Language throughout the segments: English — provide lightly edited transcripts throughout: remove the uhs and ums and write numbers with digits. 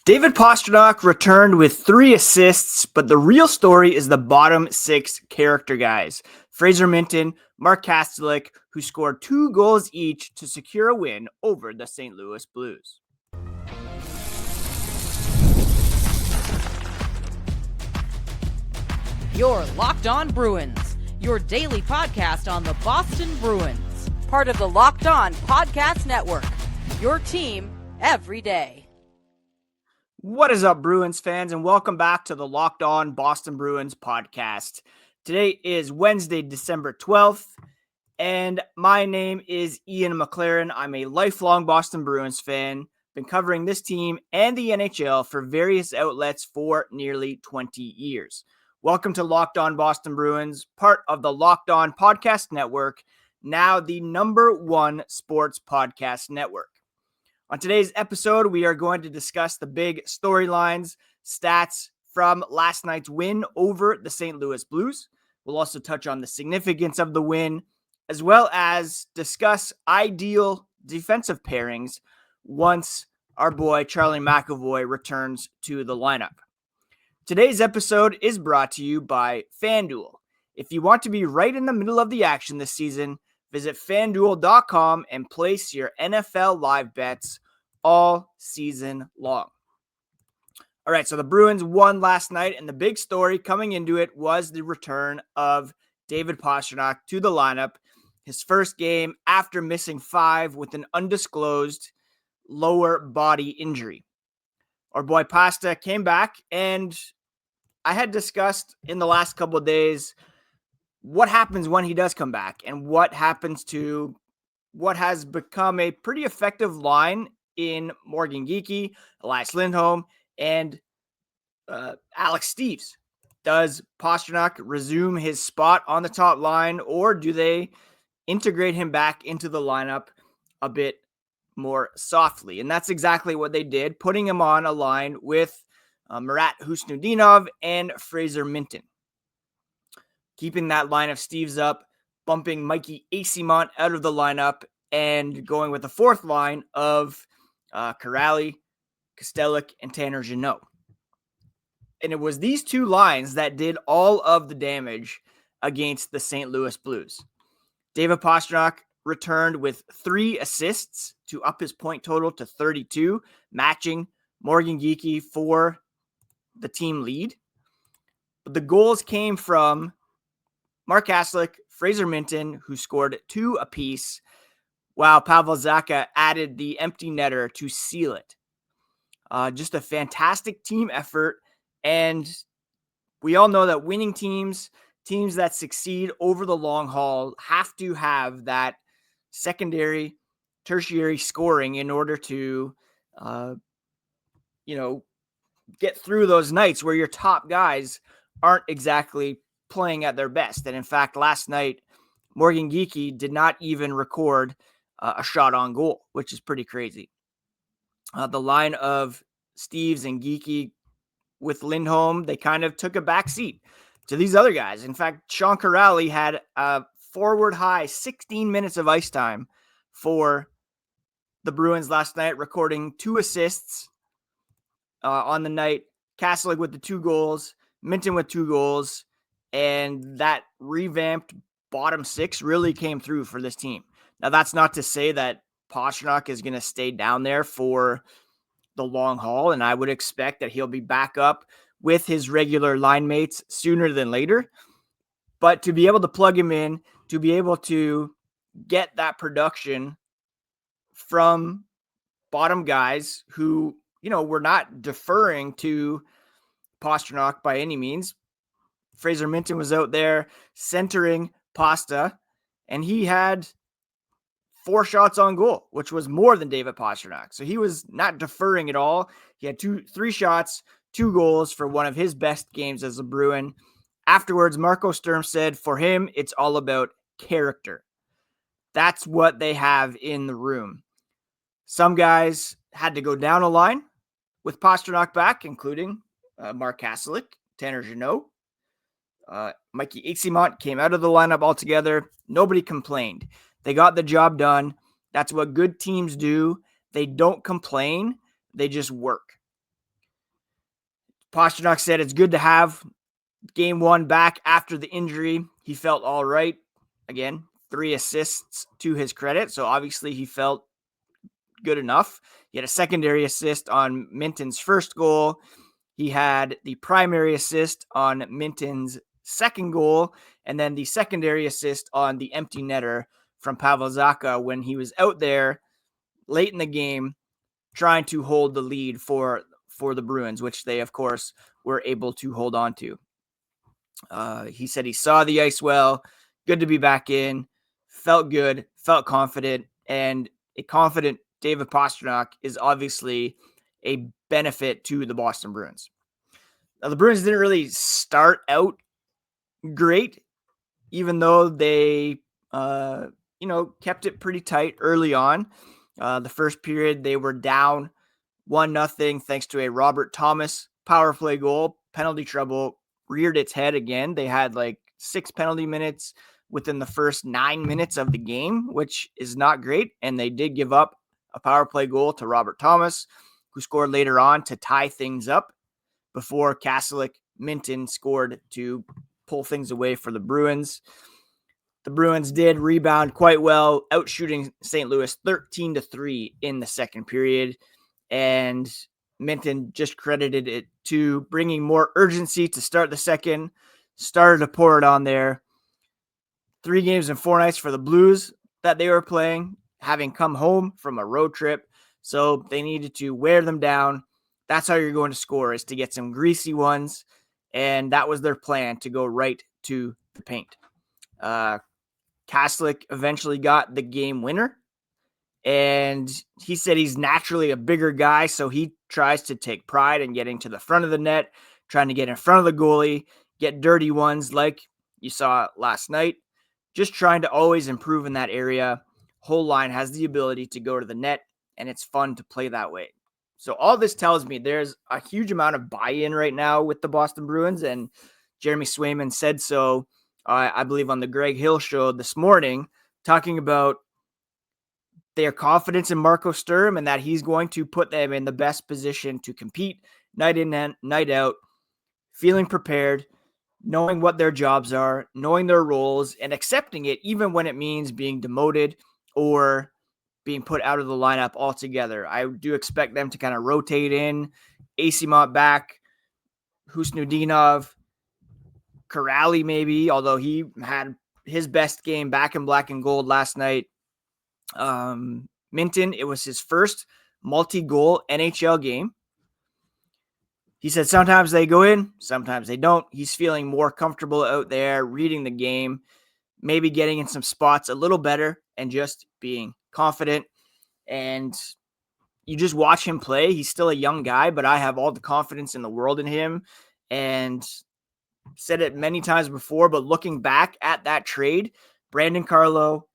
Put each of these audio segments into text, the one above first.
David Pastrnak returned with 3 assists, but the real story is the bottom 6 character guys. Fraser, Minten, Marco Kastelic, who scored 2 goals each to secure a win over the St. Louis Blues. You're Locked On Bruins, your daily podcast on the Boston Bruins. Part of the Locked On Podcast Network, your team every day. What is up, Bruins fans, and welcome back to the Locked On Boston Bruins podcast. Today is Wednesday, December 12th, and my name is Ian McLaren. I'm a lifelong Boston Bruins fan, been covering this team and the NHL for various outlets for nearly 20 years. Welcome to Locked On Boston Bruins, part of the Locked On Podcast Network, now the #1 sports podcast network. On today's episode, we are going to discuss the big storylines, stats from last night's win over the St. Louis Blues. We'll also touch on the significance of the win, as well as discuss ideal defensive pairings once our boy Charlie McAvoy returns to the lineup. Today's episode is brought to you by FanDuel. If you want to be right in the middle of the action this season, visit FanDuel.com and place your NFL live bets all season long. All right, so the Bruins won last night, and the big story coming into it was the return of David Pastrnak to the lineup, his first game after missing 5 with an undisclosed lower body injury. Our boy Pasta came back, and I had discussed in the last couple of days what happens when he does come back and what happens to what has become a pretty effective line in Morgan Geekie, Elias Lindholm, and Alex Steeves. Does Pastrnak resume his spot on the top line, or do they integrate him back into the lineup a bit more softly? And that's exactly what they did, putting him on a line with Marat Husnudinov and Fraser Minten. Keeping that line of Steeves up, bumping Mikey Eyssimont out of the lineup, and going with the fourth line of Kuraly, Kastelic, and Tanner Jeannot. And it was these two lines that did all of the damage against the St. Louis Blues. David Pastrnak returned with 3 assists to up his point total to 32, matching Morgan Geekie for the team lead. But the goals came from Marco Kastelic, Fraser Minten, who scored 2 apiece, while Pavel Zacha added the empty netter to seal it. Just a fantastic team effort, and we all know that winning teams that succeed over the long haul, have to have that secondary, tertiary scoring in order to, get through those nights where your top guys aren't exactly playing at their best. And in fact, last night, Morgan Geekie did not even record a shot on goal, which is pretty crazy. The line of Steeves and Geekie with Lindholm, they kind of took a back seat to these other guys. In fact, Sean Kuraly had a forward high 16 minutes of ice time for the Bruins last night, recording 2 assists on the night. Kastelic with the 2 goals, Minten with 2 goals, and that revamped bottom 6 really came through for this team. Now, that's not to say that Pastrnak is going to stay down there for the long haul, and I would expect that he'll be back up with his regular line mates sooner than later. But to be able to plug him in, to be able to get that production from bottom guys who, we're not deferring to Pastrnak by any means. Fraser Minten was out there centering Pasta, and he had 4 shots on goal, which was more than David Pastrnak. So he was not deferring at all. He had 3 shots, 2 goals for one of his best games as a Bruin. Afterwards, Marco Sturm said for him, it's all about character. That's what they have in the room. Some guys had to go down a line with Pastrnak back, including Marco Kastelic, Tanner Jeannot. Mikey Eyssimont came out of the lineup altogether. Nobody complained. They got the job done. That's what good teams do. They don't complain. They just work. Pastrnak said it's good to have game one back after the injury. He felt all right. Again, 3 assists to his credit. So obviously he felt good enough. He had a secondary assist on Minten's first goal. He had the primary assist on Minten's second goal, and then the secondary assist on the empty netter from Pavel Zacha when he was out there late in the game trying to hold the lead for the Bruins, which they, of course, were able to hold on to. He said he saw the ice well, good to be back in, felt good, felt confident, and a confident David Pastrnak is obviously a benefit to the Boston Bruins. Now, the Bruins didn't really start out great, even though they, kept it pretty tight early on. The first period, they were down 1-0 thanks to a Robert Thomas power play goal. Penalty trouble reared its head again. They had like 6 penalty minutes within the first 9 minutes of the game, which is not great. And they did give up a power play goal to Robert Thomas, who scored later on to tie things up before Kastelic Minten scored to pull things away for the Bruins. The Bruins did rebound quite well, outshooting St. Louis 13-3 in the second period. And Minten just credited it to bringing more urgency to start the second, started to pour it on there. 3 games and 4 nights for the Blues that they were playing, having come home from a road trip. So they needed to wear them down. That's how you're going to score, is to get some greasy ones. And that was their plan, to go right to the paint. Kastelic eventually got the game winner. And he said he's naturally a bigger guy, so he tries to take pride in getting to the front of the net, trying to get in front of the goalie, get dirty ones like you saw last night. Just trying to always improve in that area. Whole line has the ability to go to the net, and it's fun to play that way. So all this tells me there's a huge amount of buy-in right now with the Boston Bruins, and Jeremy Swayman said so, I believe, on the Greg Hill show this morning, talking about their confidence in Marco Sturm and that he's going to put them in the best position to compete night in and night out, feeling prepared, knowing what their jobs are, knowing their roles, and accepting it even when it means being demoted or being put out of the lineup altogether. I do expect them to kind of rotate in, Asimont back, Husnudinov, Kuraly maybe, although he had his best game back in black and gold last night. Minten, it was his first multi-goal NHL game. He said sometimes they go in, sometimes they don't. He's feeling more comfortable out there, reading the game, maybe getting in some spots a little better and just being confident. And you just watch him play. He's still a young guy, but I have all the confidence in the world in him. And said it many times before, but looking back at that trade, Brandon Carlo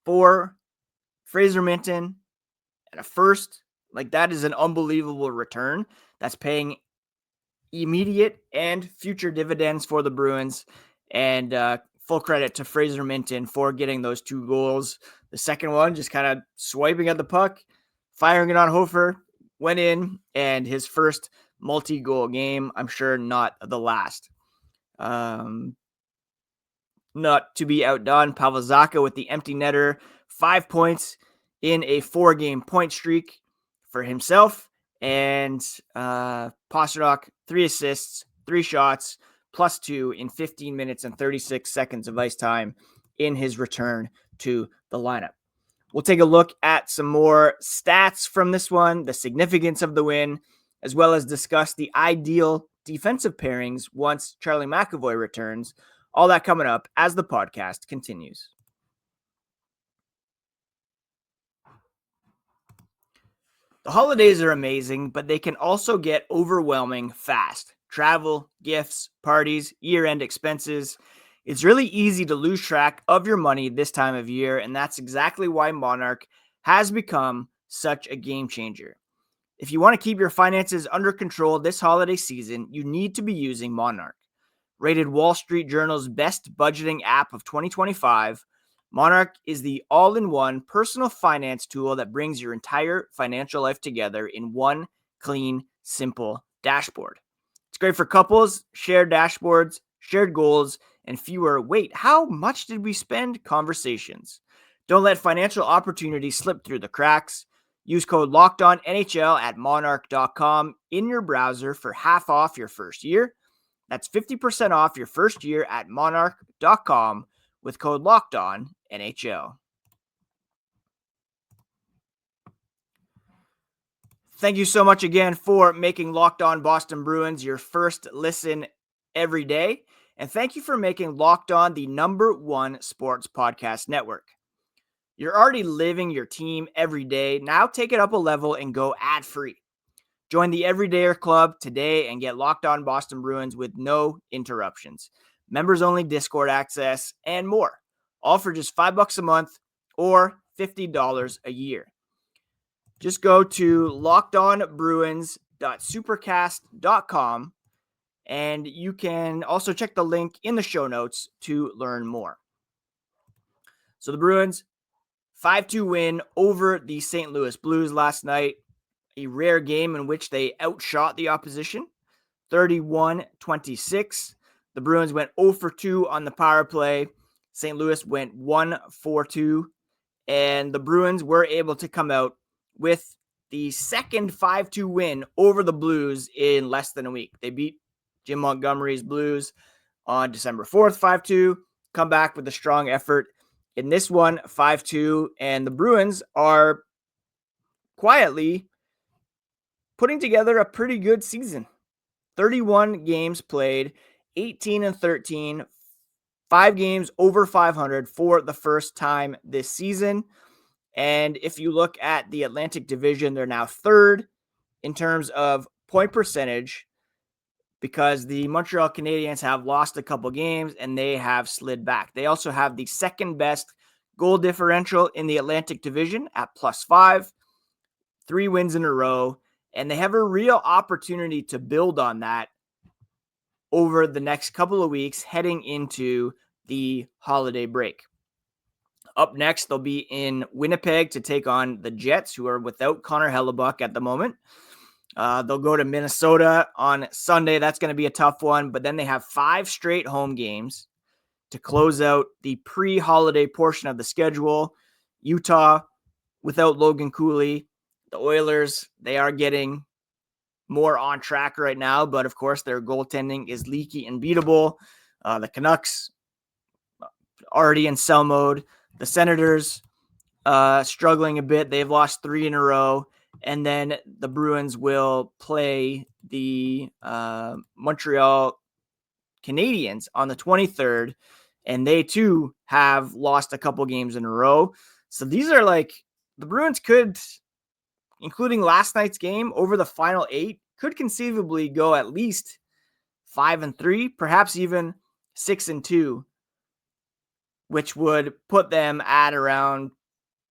for Fraser Minten and a first, like, that is an unbelievable return that's paying immediate and future dividends for the Bruins. And full credit to Fraser Minten for getting those 2 goals. The second one, just kind of swiping at the puck, firing it on Hofer, went in, and his first multi-goal game. I'm sure not the last. Not to be outdone, Pavel Zacha with the empty netter, 5 points in a 4-game point streak for himself. And Pastrnak, 3 assists, 3 shots, +2 in 15 minutes and 36 seconds of ice time in his return to the lineup. We'll take a look at some more stats from this one, the significance of the win, as well as discuss the ideal defensive pairings once Charlie McAvoy returns. All that coming up as the podcast continues. The holidays are amazing, but they can also get overwhelming fast. Travel, gifts, parties, year-end expenses. It's really easy to lose track of your money this time of year, and that's exactly why Monarch has become such a game changer. If you want to keep your finances under control this holiday season, you need to be using Monarch. Rated Wall Street Journal's best budgeting app of 2025, Monarch is the all-in-one personal finance tool that brings your entire financial life together in one clean, simple dashboard. great for couples, shared dashboards, shared goals, and fewer "wait, how much did we spend" conversations. Don't let financial opportunities slip through the cracks. Use code LOCKEDONNHL at monarch.com in your browser for half off your first year. That's 50% off your first year at monarch.com with code LOCKEDONNHL. Thank you so much again for making Locked On Boston Bruins your first listen every day. And thank you for making Locked On the #1 sports podcast network. You're already living your team every day. Now take it up a level and go ad-free. Join the Everydayer Club today and get Locked On Boston Bruins with no interruptions, members-only Discord access, and more. All for just $5 a month or $50 a year. Just go to lockedonbruins.supercast.com, and you can also check the link in the show notes to learn more. So the Bruins, 5-2 win over the St. Louis Blues last night, a rare game in which they outshot the opposition, 31-26. The Bruins went 0 for 2 on the power play. St. Louis went 1 for 2, and the Bruins were able to come out with the second 5-2 win over the Blues in less than a week. They beat Jim Montgomery's Blues on December 4th, 5-2, come back with a strong effort in this one, 5-2, and the Bruins are quietly putting together a pretty good season. 31 games played, 18-13, 5 games over 500 for the first time this season. And if you look at the Atlantic Division, they're now third in terms of point percentage because the Montreal Canadiens have lost a couple games and they have slid back. They also have the second best goal differential in the Atlantic Division at +5, 3 wins in a row, and they have a real opportunity to build on that over the next couple of weeks heading into the holiday break. Up next, they'll be in Winnipeg to take on the Jets, who are without Connor Hellebuck at the moment. They'll go to Minnesota on Sunday. That's going to be a tough one. But then they have 5 straight home games to close out the pre-holiday portion of the schedule. Utah without Logan Cooley. The Oilers, they are getting more on track right now. But, of course, their goaltending is leaky and beatable. The Canucks already in sell mode. The Senators struggling a bit. They've lost 3 in a row. And then the Bruins will play the Montreal Canadiens on the 23rd. And they, too, have lost a couple games in a row. So these are like the Bruins could, including last night's game, over the final 8, could conceivably go at least 5-3, perhaps even 6-2. Which would put them at around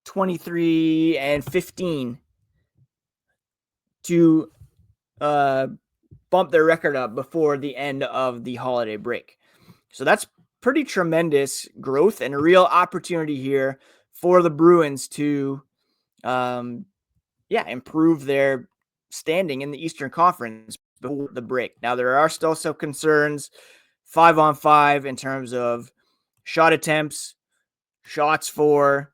23-15 to bump their record up before the end of the holiday break. So that's pretty tremendous growth and a real opportunity here for the Bruins to improve their standing in the Eastern Conference before the break. Now, there are still some concerns 5-on-5 in terms of shot attempts, shots for,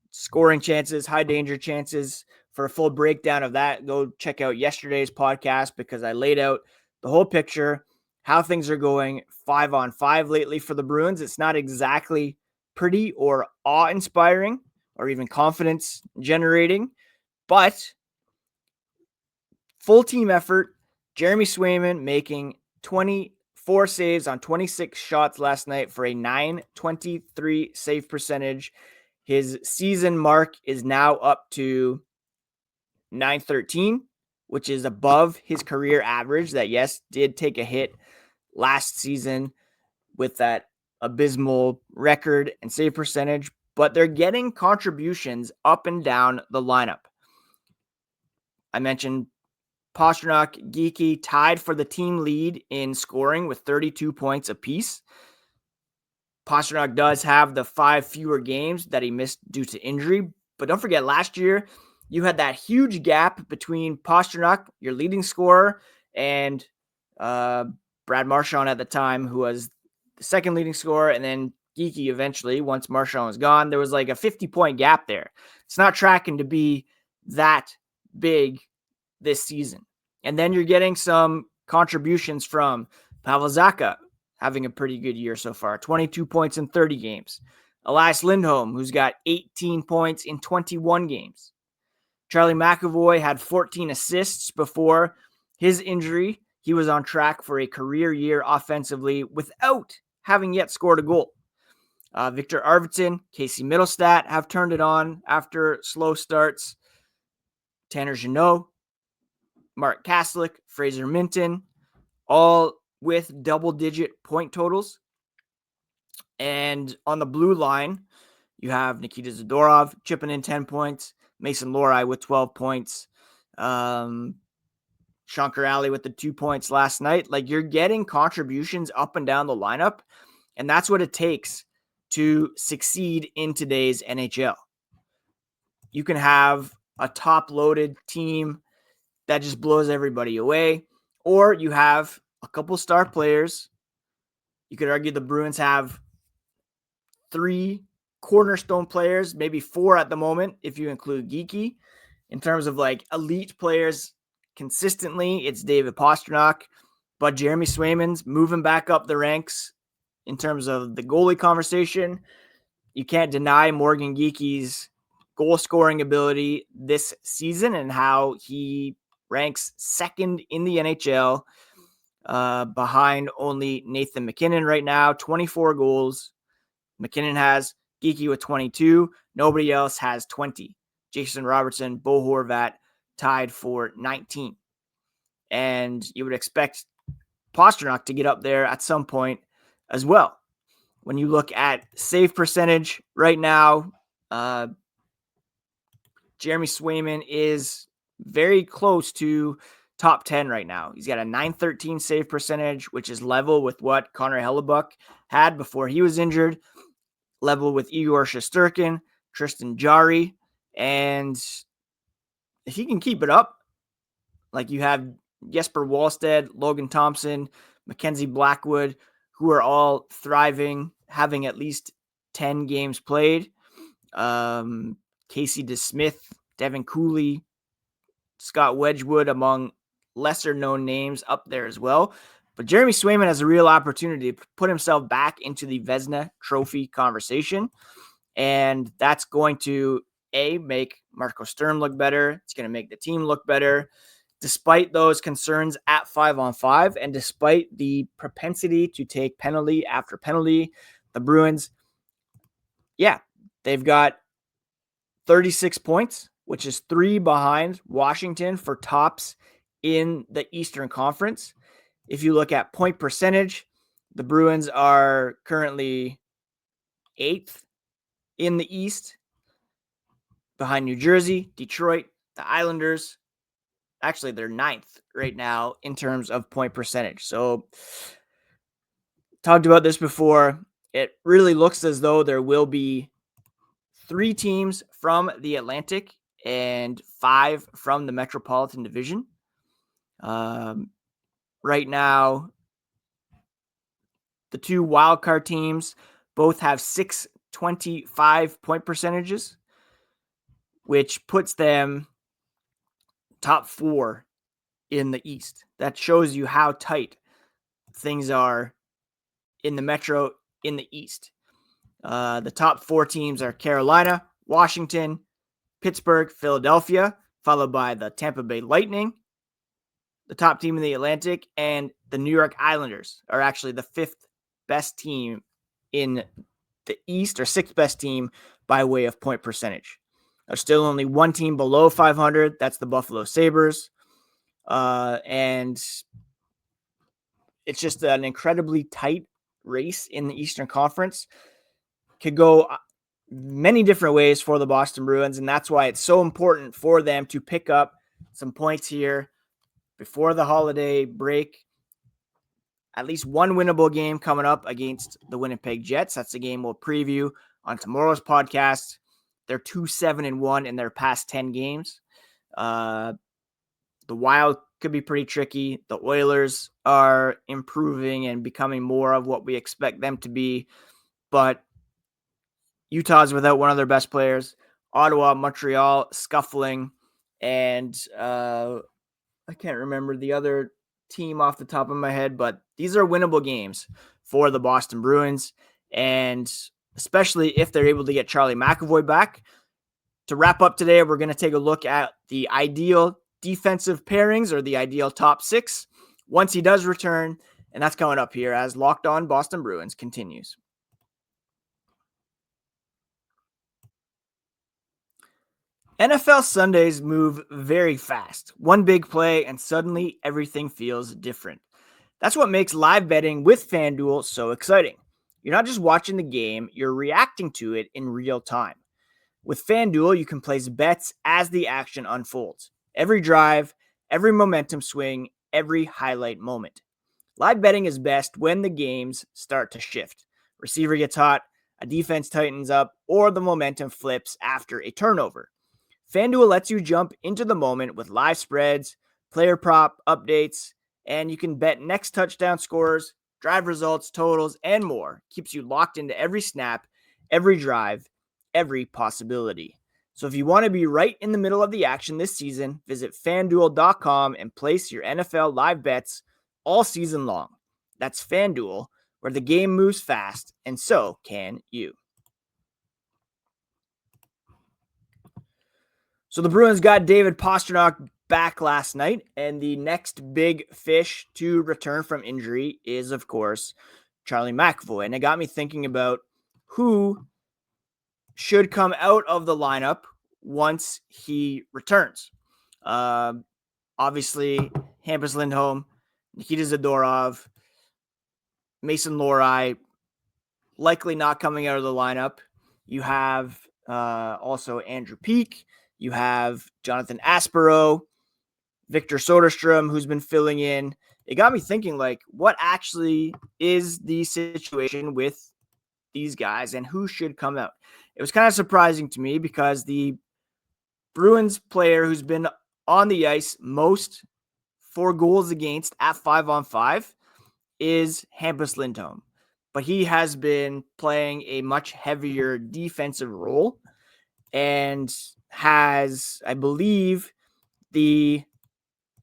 scoring chances, high danger chances. For a full breakdown of that, go check out yesterday's podcast because I laid out the whole picture, how things are going 5-on-5 lately for the Bruins. It's not exactly pretty or awe-inspiring or even confidence generating, but full team effort. Jeremy Swayman making 24 saves on 26 shots last night for a .923 save percentage. His season mark is now up to .913, which is above his career average that, yes, did take a hit last season with that abysmal record and save percentage, but they're getting contributions up and down the lineup. I mentioned Pastrnak, Geeky tied for the team lead in scoring with 32 points apiece. Pastrnak does have the 5 fewer games that he missed due to injury, but don't forget last year you had that huge gap between Pastrnak, your leading scorer, and Brad Marchand at the time, who was the second leading scorer, and then Geekie eventually, once Marchand was gone. There was like a 50-point gap there. It's not tracking to be that big this season. And then you're getting some contributions from Pavel Zacha, having a pretty good year so far, 22 points in 30 games. Elias Lindholm, who's got 18 points in 21 games. Charlie McAvoy had 14 assists before his injury. He was on track for a career year offensively without having yet scored a goal. Victor Arvidsson, Casey Middlestat have turned it on after slow starts. Tanner Jeannot, Mark Kastelic, Fraser Minten, all with double-digit point totals. And on the blue line, you have Nikita Zadorov chipping in 10 points, Mason Lohrei with 12 points, Sean Kuraly with the 2 points last night. Like, you're getting contributions up and down the lineup, and that's what it takes to succeed in today's NHL. You can have a top-loaded team that just blows everybody away, or you have a couple star players. You could argue the Bruins have 3 cornerstone players, maybe 4 at the moment, if you include Geekie. In terms of like elite players consistently, it's David Pastrnak, but Jeremy Swayman's moving back up the ranks in terms of the goalie conversation. You can't deny Morgan Geekie's goal scoring ability this season and how he ranks second in the NHL, behind only Nathan MacKinnon right now, 24 goals. McKinnon has Geekie with 22. Nobody else has 20. Jason Robertson, Bo Horvat tied for 19. And you would expect Pastrnak to get up there at some point as well. When you look at save percentage right now, Jeremy Swayman is very close to top 10 right now. He's got a .913 save percentage, which is level with what Connor Hellebuck had before he was injured, level with Igor Shesterkin, Tristan Jarry, and if he can keep it up, like you have Jesper Wallstedt, Logan Thompson, Mackenzie Blackwood, who are all thriving, having at least 10 games played. Casey DeSmith, Devin Cooley, Scott Wedgwood, among lesser-known names up there as well. But Jeremy Swayman has a real opportunity to put himself back into the Vezina Trophy conversation, and that's going to, make Marco Sturm look better. It's going to make the team look better. Despite those concerns at 5-on-5, and despite the propensity to take penalty after penalty, the Bruins, they've got 36 points, which is 3 behind Washington for tops in the Eastern Conference. If you look at point percentage, the Bruins are currently 8th in the East, behind New Jersey, Detroit, the Islanders. Actually, they're 9th right now in terms of point percentage. So, talked about this before. It really looks as though there will be 3 teams from the Atlantic and 5 from the Metropolitan Division. Right now, the 2 wildcard teams both have 625 point percentages, which puts them top 4 in the East. That shows you how tight things are in the Metro in the East. The top 4 teams are Carolina, Washington, Pittsburgh, Philadelphia, followed by the Tampa Bay Lightning. The top team in the Atlantic, and the New York Islanders are actually the 5th best team in the East, or 6th best team by way of point percentage. There's still only 1 team below 500. That's the Buffalo Sabres. And it's just an incredibly tight race in the Eastern Conference. Could go many different ways for the Boston Bruins, and that's why it's so important for them to pick up some points here before the holiday break. At least 1 winnable game coming up against the Winnipeg Jets. That's the game we'll preview on tomorrow's podcast. They're 2-7-1 in their past 10 games. The Wild could be pretty tricky. The Oilers are improving and becoming more of what we expect them to be, but Utah's without one of their best players. Ottawa, Montreal, scuffling, and I can't remember the other team off the top of my head, but these are winnable games for the Boston Bruins, and especially if they're able to get Charlie McAvoy back. To wrap up today, we're going to take a look at the ideal defensive pairings or the ideal top six once he does return, and that's coming up here as Locked On Boston Bruins continues. NFL Sundays move very fast. One big play, and suddenly everything feels different. That's what makes live betting with FanDuel so exciting. You're not just watching the game, you're reacting to it in real time. With FanDuel, you can place bets as the action unfolds. Every drive, every momentum swing, every highlight moment. Live betting is best when the games start to shift. Receiver gets hot, a defense tightens up, or the momentum flips after a turnover. FanDuel lets you jump into the moment with live spreads, player prop updates, and you can bet next touchdown scores, drive results, totals, and more. Keeps you locked into every snap, every drive, every possibility. So if you want to be right in the middle of the action this season, visit FanDuel.com and place your NFL live bets all season long. That's FanDuel, where the game moves fast, and so can you. So the Bruins got David Pastrnak back last night, and the next big fish to return from injury is, of course, Charlie McAvoy. And it got me thinking about who should come out of the lineup once he returns. Obviously, Hampus Lindholm, Nikita Zadorov, Mason Lohrei, likely not coming out of the lineup. You have also Andrew Peeke. You have Jonathan Aspero, Victor Soderstrom, who's been filling in. It got me thinking, like, what actually is the situation with these guys and who should come out? It was kind of surprising to me because the Bruins player who's been on the ice most for goals against at 5-on-5 is Hampus Lindholm. But he has been playing a much heavier defensive role and has, I believe, the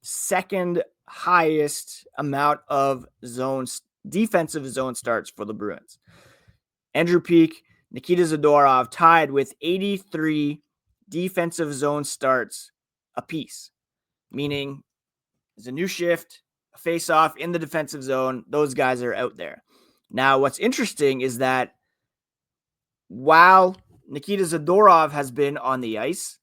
second highest amount of defensive zone starts for the Bruins. Andrew Peeke, Nikita Zadorov tied with 83 defensive zone starts apiece, meaning there's a new shift, a face-off in the defensive zone. Those guys are out there. Now, what's interesting is that while Nikita Zadorov has been on the ice,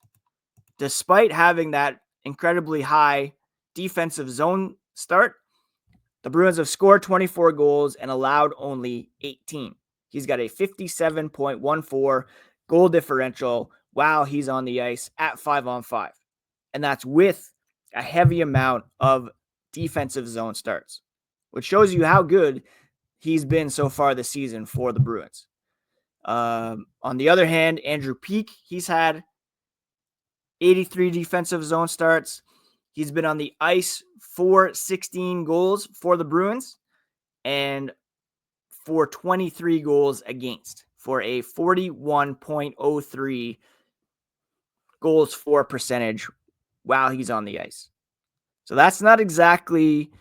despite having that incredibly high defensive zone start, the Bruins have scored 24 goals and allowed only 18. He's got a 57.14 goal differential while he's on the ice at 5-on-5. And that's with a heavy amount of defensive zone starts, which shows you how good he's been so far this season for the Bruins. On the other hand, Andrew Peeke, he's had 83 defensive zone starts. He's been on the ice for 16 goals for the Bruins and for 23 goals against, for a 41.03 goals for percentage while he's on the ice. So that's not exactly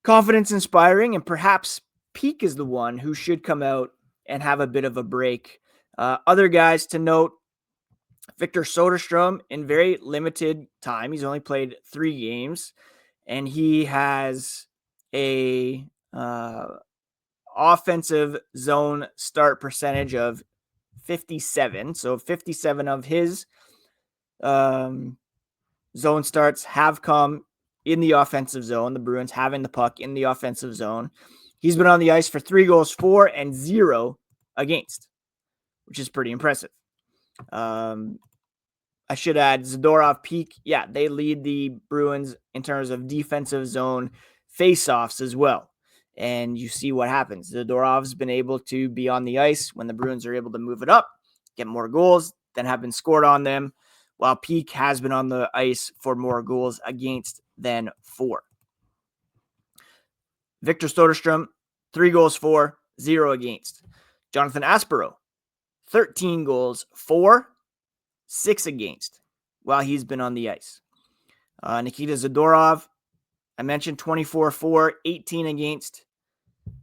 confidence inspiring, and perhaps Peeke is the one who should come out and have a bit of a break. Other guys to note, Victor Soderstrom in very limited time. He's only played 3 games, and he has a offensive zone start percentage of 57. So 57 of his zone starts have come in the offensive zone. The Bruins having the puck in the offensive zone. He's been on the ice for 3 goals for and 0 against, which is pretty impressive. I should add Zadorov, Peeke. Yeah, they lead the Bruins in terms of defensive zone faceoffs as well. And you see what happens. Zadorov's been able to be on the ice when the Bruins are able to move it up, get more goals than have been scored on them. while Peeke has been on the ice for more goals against than for. Victor Soderstrom, 3 goals for, 0 against. Jonathan Aspero, 13 goals for, 6 against while he's been on the ice. Nikita Zadorov, I mentioned 24 for, 18 against.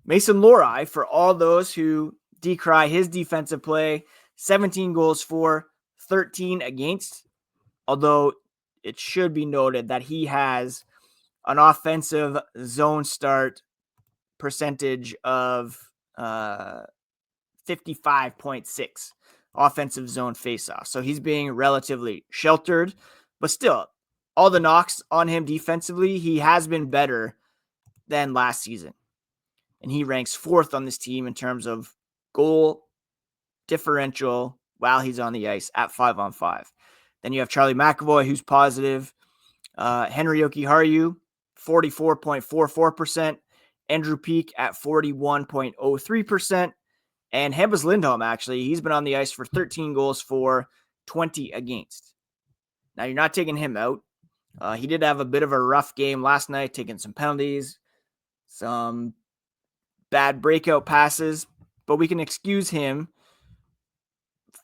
Mason Lohrei, for all those who decry his defensive play, 17 goals for, 13 against. Although it should be noted that he has an offensive zone start percentage of 55.6 offensive zone faceoff. So he's being relatively sheltered, but still, all the knocks on him defensively, he has been better than last season. And he ranks 4th on this team in terms of goal differential while he's on the ice at 5-on-5. Then you have Charlie McAvoy, who's positive. Henry Jokiharju, 44.44%. Andrew Peeke at 41.03%. And Hampus Lindholm, actually, he's been on the ice for 13 goals for, 20 against. Now, you're not taking him out. He did have a bit of a rough game last night, taking some penalties, some bad breakout passes, but we can excuse him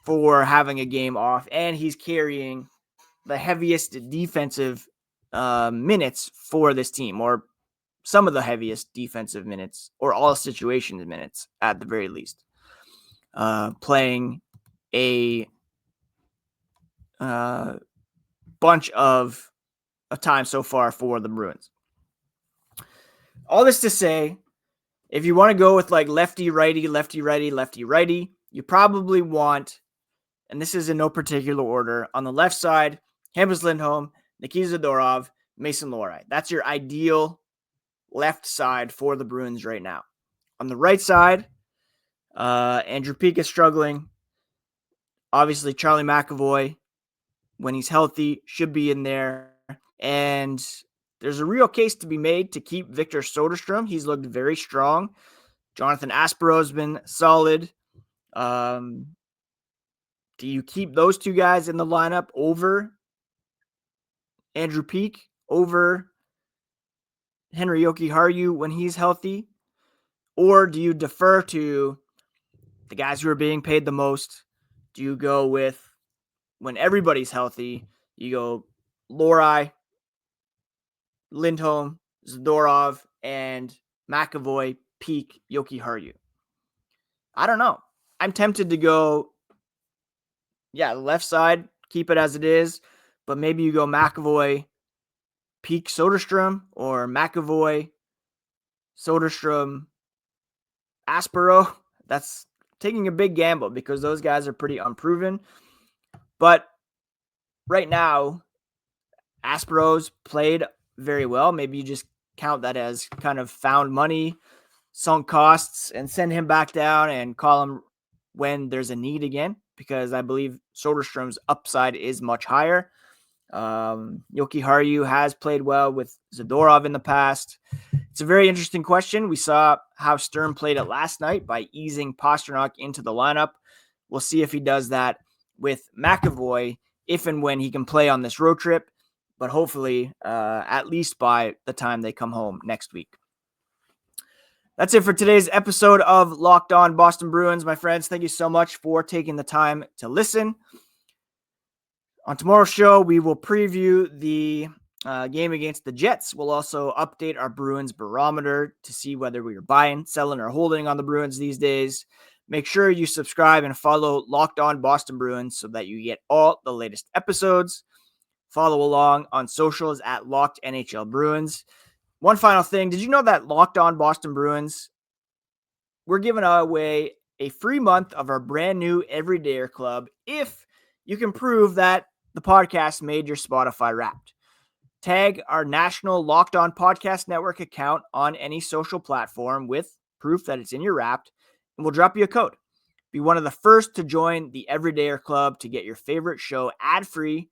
for having a game off, and he's carrying the heaviest defensive minutes for this team, or some of the heaviest defensive minutes, or all situations minutes at the very least. Playing a bunch of time so far for the Bruins. All this to say, if you want to go with like lefty-righty, lefty-righty, lefty-righty, you probably want, and this is in no particular order, on the left side, Hampus Lindholm, Nikita Zadorov, Mason Lohrei. That's your ideal left side for the Bruins right now. On the right side, Andrew Peeke is struggling. Obviously, Charlie McAvoy, when he's healthy, should be in there. And there's a real case to be made to keep Victor Soderstrom. He's looked very strong. Jonathan Aspero has been solid. Do you keep those two guys in the lineup over Andrew Peeke, over Henry Jokiharju when he's healthy? Or do you defer to the guys who are being paid the most? Do you go with, when everybody's healthy, you go Lohrei, Lindholm, Zadorov, and McAvoy, Peeke, Jokiharju? I don't know. I'm tempted to go, the left side, keep it as it is, but maybe you go McAvoy, Peeke, Soderstrom, or McAvoy, Soderstrom, Aspero. That's taking a big gamble because those guys are pretty unproven. But right now, Aspero's played very well. Maybe you just count that as kind of found money, sunk costs, and send him back down and call him when there's a need again, because I believe Soderstrom's upside is much higher. Jokiharju has played well with Zadorov in the past. It's a very interesting question. We saw how Sturm played it last night by easing Pastrnak into the lineup. We'll see if he does that with McAvoy, if and when he can play on this road trip, but hopefully at least by the time they come home next week. That's it for today's episode of Locked On Boston Bruins, my friends. Thank you so much for taking the time to listen. On tomorrow's show, we will preview the game against the Jets. We'll also update our Bruins barometer to see whether we are buying, selling, or holding on the Bruins these days. Make sure you subscribe and follow Locked On Boston Bruins so that you get all the latest episodes. Follow along on socials at Locked NHL Bruins. One final thing. Did you know that Locked On Boston Bruins, we're giving away a free month of our brand new Everydayer Club if you can prove that the podcast made your Spotify Wrapped. Tag our national Locked On Podcast Network account on any social platform with proof that it's in your Wrapped, and we'll drop you a code. Be one of the first to join the Everydayer Club to get your favorite show ad-free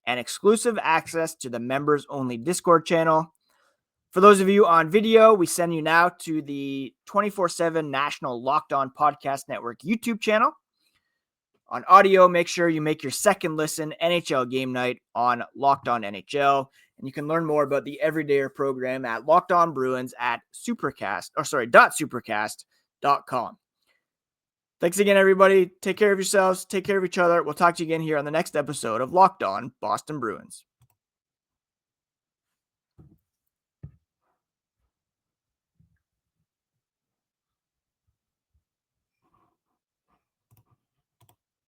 and exclusive access to the members-only Discord channel. For those of you on video, we send you now to the 24/7 National Locked On Podcast Network YouTube channel. on audio, make sure you make your second listen NHL game night on Locked On NHL. And you can learn more about the Everydayer program at Locked On Bruins at supercast.com. Thanks again, everybody. Take care of yourselves. Take care of each other. We'll talk to you again here on the next episode of Locked On Boston Bruins.